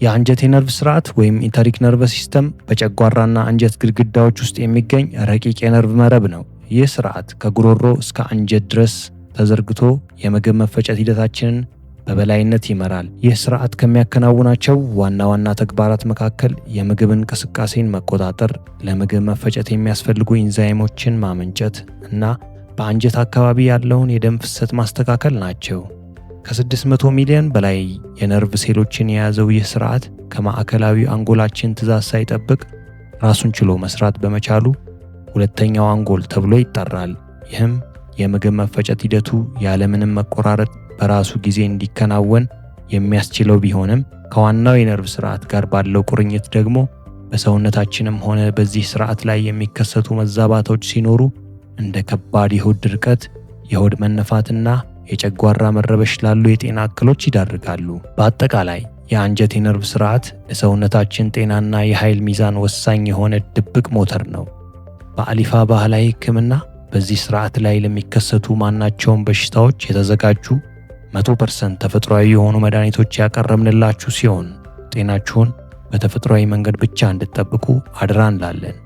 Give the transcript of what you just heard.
የአንጀት የነርቭ ስርዓት ወይም ኢንተሪክ ነርቨስ ሲስተም በጨጓራና አንጀት ግድግዳዎች ውስጥ የሚገኝ ረቂቅ የነርቭ መረብ ነው። ይህ ስርዓት ከጉሮሮ እስከ አንጀት ድረስ ተዘርግቶ የምግብ መፈጨት ሂደታችንን በበላይነት ይመራል። ይህ ስርዓት ከሚያከናውናቸው ዋና ዋና ተግባራት መካከል የምግብ እንቅስቃሴን መቆጣጠር፣ ለምግብ መፈጨት የሚያስፈልጉ ኢንዛይሞችን ማመንጨት እና በአንጀት አካባቢ ያለውን የደም ፍሰት ማስተካከል ናቸው። ከ600 ሚሊዮን በላይ የነርቭ ሴሎችን የያዘው ይህ ስርዓት ከማዕከላዊ አንጎላችን ትዕዛዝ ሳይጠብቅ ራሱን ችሎ መስራት በመቻሉ ሁለተኛው አንጎል ተብሎ ይጠራል። ይህም የምግብ መፈጨት ሂደቱ ያለምንም መቆራረጥ በራሱ ጊዜ እንዲከናወን የሚያስችለው ቢሆንም ከዋናው የነርቭ ስርዓት ጋር ባለው ቁርኝት ደግሞ በሰውነታችንም ሆነ በዚህ ስርዓት ላይ የሚከሰቱ መዛባቶች ሲኖሩ እንደ ከባድ የሆድ ድርቀት፣ የሆድ መነፋትና የጨጓራ መረበሽ ላሉ የጤና እክሎች ይዳርጋሉ። በአጠቃላይ የአንጀት የነርቭ ስርዓት ለሰውነታችን ጤናና የኃይል ሚዛን ወሳኝ የሆነ ድብቅ ሞተር ነው። በአሊፋ ባህላዊ ሕክምና በዚህ ስርዓት ላይ ለሚከሰቱ ማናቸውም በሽታዎች የተዘጋጁ 100% ተፈጥሯዊ የሆኑ መድኃኒቶች ያቀረብንላችሁ ሲሆን ጤናችሁን በተፈጥሯዊ መንገድ ብቻ እንድትጠብቁ አደራ እንላለን።